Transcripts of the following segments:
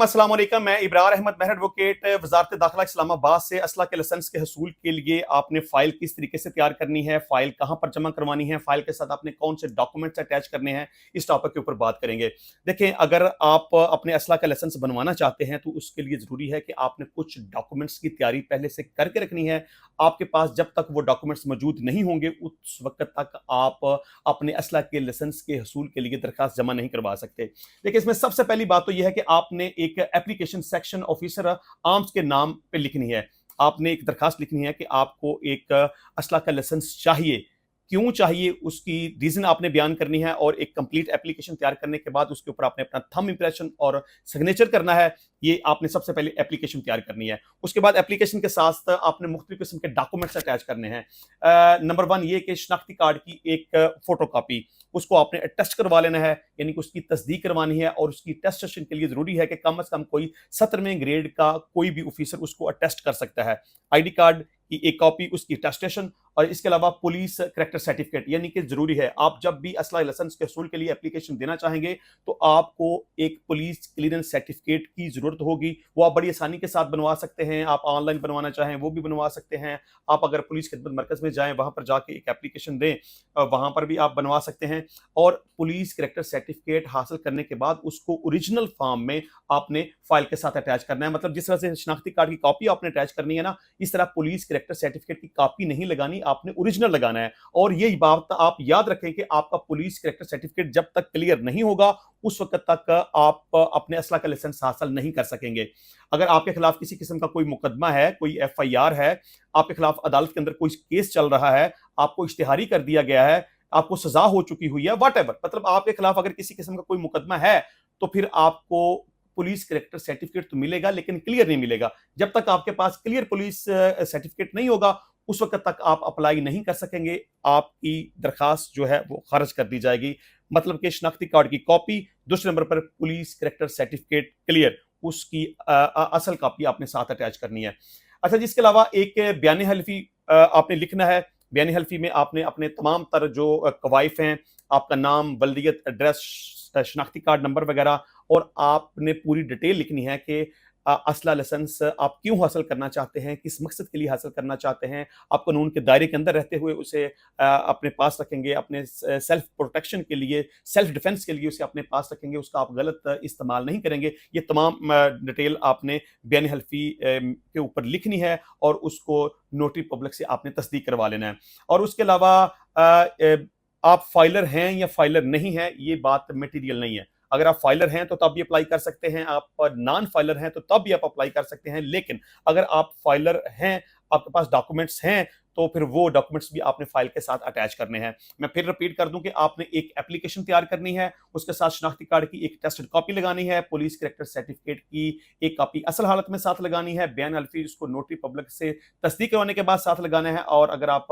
अस्सलाम वालेकुम। मैं इब्रार अहमद महर एडवोकेट वजारत दाखिला इस्लामाबाद से असला के लाइसेंस के हसूल के लिए आपने फाइल किस तरीके से तैयार करनी है, फाइल कहां पर जमा करवानी है, फाइल के साथ आपने कौन से डॉक्यूमेंट्स अटैच करने हैं, इस टॉपिक के ऊपर बात करेंगे। देखें, अगर आप अपने असला का लाइसेंस बनवाना चाहते हैं तो उसके लिए जरूरी है कि आपने कुछ डॉक्यूमेंट्स की तैयारी पहले से करके रखनी है। आपके पास जब तक वो डॉक्यूमेंट्स मौजूद नहीं होंगे उस वक्त तक आप अपने असला के लाइसेंस के हसूल के लिए दरखास्त जमा नहीं करवा सकते। देखिए, इसमें सबसे पहली बात तो यह है कि आपने एक एप्लीकेशन सेक्शन ऑफिसर आर्म्स के नाम पे लिखनी है। आपने एक दरखास्त लिखनी है कि आपको एक असला का लाइसेंस चाहिए। क्यों चाहिए उसकी रीजन आपने बयान करनी है और एक कंप्लीट एप्लीकेशन तैयार करने के बाद उसके ऊपर आपने अपना थंब इंप्रेशन और सिग्नेचर करना है। ये आपने सबसे पहले एप्लीकेशन तैयार करनी है। उसके बाद एप्लीकेशन के साथ आपने मुख्तलिफ किस्म के डॉक्यूमेंट्स अटैच करने हैं। नंबर वन ये कि शनाख्ती कार्ड की एक फोटो कॉपी, उसको आपने टेस्ट करवा लेना है, यानी कि उसकी तस्दीक करवानी है। और उसकी टेस्टेशन के लिए जरूरी है कि कम से कम कोई 17वें ग्रेड का कोई भी ऑफिसर उसको अटेस्ट कर सकता है। आईडी कार्ड की एक कॉपी, उसकी टेस्टेशन, और इसके अलावा पुलिस करैक्टर सर्टिफिकेट, यानी कि जरूरी है आप जब भी असला लाइसेंस के हसूल के लिए एप्लीकेशन देना चाहेंगे तो आपको एक पुलिस क्लियरेंस सर्टिफिकेट की जरूरत होगी। वो आप बड़ी आसानी के साथ बनवा सकते हैं। आप ऑनलाइन बनवाना चाहें वो भी बनवा सकते हैं। आप अगर पुलिस खिदमत मरकज में जाएं, वहां पर जाके एक एप्लीकेशन दें, वहां पर भी आप बनवा सकते हैं। और पुलिस करैक्टर सर्टिफिकेट हासिल करने के बाद उसको ओरिजिनल फॉर्म में आपने फाइल के साथ अटैच करना है। मतलब जिस तरह से शनाख्ती कार्ड की कॉपी आपने अटैच करनी है ना, इस तरह पुलिस करैक्टर सर्टिफिकेट की कॉपी नहीं लगानी, आपने ओरिजिनल लगाना है। और ये बात आप याद रखें कि आपका पुलिस करैक्टर सर्टिफिकेट जब तक क्लियर नहीं होगा उस वक्त तक आप अपने असला का लाइसेंस हासिल नहीं कर सकेंगे। अगर आपके खिलाफ किसी किस्म का कोई मुकदमा है, कोई एफआईआर है, आपके खिलाफ अदालत के अंदर कोई केस चल रहा है, आपको इश्तिहारी कर दिया गया है, आपको सजा हो चुकी हुई है, वट एवर, मतलब आपके खिलाफ अगर किसी किस्म का कोई मुकदमा है तो फिर आपको पुलिस करैक्टर सर्टिफिकेट तो मिलेगा लेकिन क्लियर नहीं मिलेगा। जब तक आपके पास क्लियर पुलिस सर्टिफिकेट नहीं होगा उस वक्त तक आप अप्लाई नहीं कर सकेंगे। आपकी दरखास्त जो है वो खारिज कर दी जाएगी। मतलब कि शनाख्ती कार्ड की कॉपी, दूसरे नंबर पर पुलिस करैक्टर सर्टिफिकेट क्लियर, उसकी असल कॉपी आपने साथ अटैच करनी है। अच्छा जी, इसके अलावा एक बयान हल्फी आपने लिखना है। बयान हल्फी में आपने अपने तमाम तर जो कवाइफ हैं, आपका नाम, बल्दियत, एड्रेस, शनाख्ती कार्ड नंबर वगैरह, और आपने पूरी डिटेल लिखनी है कि असला लाइसेंस आप क्यों हासिल करना चाहते हैं, किस मकसद के लिए हासिल करना चाहते हैं। आप कानून के दायरे के अंदर रहते हुए उसे अपने पास रखेंगे, अपने सेल्फ प्रोटेक्शन के लिए, सेल्फ डिफेंस के लिए उसे अपने पास रखेंगे, उसका आप गलत इस्तेमाल नहीं करेंगे। ये तमाम डिटेल आपने बयान हल्फी के ऊपर लिखनी है और उसको नोटरी पब्लिक से आपने तस्दीक करवा लेना है। और उसके अलावा आप फाइलर हैं या फाइलर नहीं है, ये बात मटेरियल नहीं है। अगर आप फाइलर हैं तो तब भी अप्लाई कर सकते हैं, आप नॉन फाइलर हैं तो तब भी आप अप्लाई कर सकते हैं। लेकिन अगर आप फाइलर हैं, आपके पास डॉक्यूमेंट्स हैं, तो फिर वो डॉक्यूमेंट्स भी आपने फाइल के साथ अटैच करने हैं। मैं फिर रिपीट कर दूं कि आपने एक एप्लीकेशन तैयार करनी है, उसके साथ शनाख्ती कार्ड की एक टेस्टेड कॉपी लगानी है, पुलिस करैक्टर सर्टिफिकेट की एक कॉपी असल हालत में साथ लगानी है, बयान हल्फी उसको नोटरी पब्लिक से तस्दीक करवाने के बाद साथ लगाना है। और अगर आप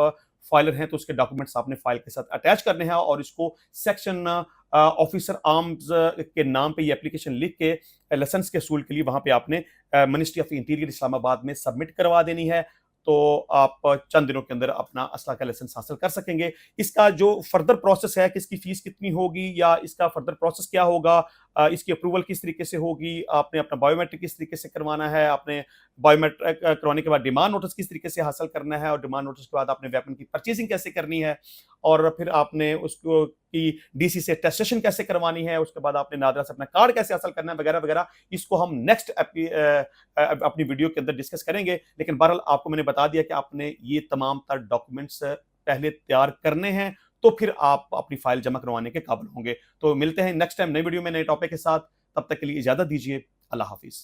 फाइलर हैं तो उसके डॉक्यूमेंट्स आपने फाइल के साथ अटैच करने हैं और इसको सेक्शन ऑफिसर आर्म्स के नाम पे ये एप्लीकेशन लिख के लाइसेंस के हसूल के लिए वहां पे आपने मिनिस्ट्री ऑफ इंटीरियर इस्लामाबाद में सबमिट करवा देनी है। तो आप चंद दिनों के अंदर अपना असला का लाइसेंस हासिल कर सकेंगे। इसका जो फर्दर प्रोसेस है कि इसकी फीस कितनी होगी या इसका फर्दर प्रोसेस क्या होगा, इसकी अप्रूवल किस तरीके से होगी, आपने अपना बायोमेट्रिक किस तरीके से करवाना है, आपने बायोमेट्रिक करवाने के बाद डिमांड नोटिस किस तरीके से हासिल करना है, और डिमांड नोटिस के बाद आपने वेपन की परचेजिंग कैसे करनी है, और फिर आपने उसको की डीसी से टेस्टेशन कैसे करवानी है, उसके बाद आपने नादरा से अपना कार्ड कैसे हासिल करना है, वगैरह वगैरह। इसको हम नेक्स्ट अपनी वीडियो के अंदर डिस्कस करेंगे। लेकिन बहरहाल आपको मैंने बता दिया कि आपने ये तमाम तर डॉक्यूमेंट्स पहले तैयार करने हैं, तो फिर आप अपनी फाइल जमा करवाने के काबिल होंगे। तो मिलते हैं नेक्स्ट टाइम नई वीडियो में नए टॉपिक के साथ। तब तक के लिए इजाजत दीजिए। अल्लाह हाफिज।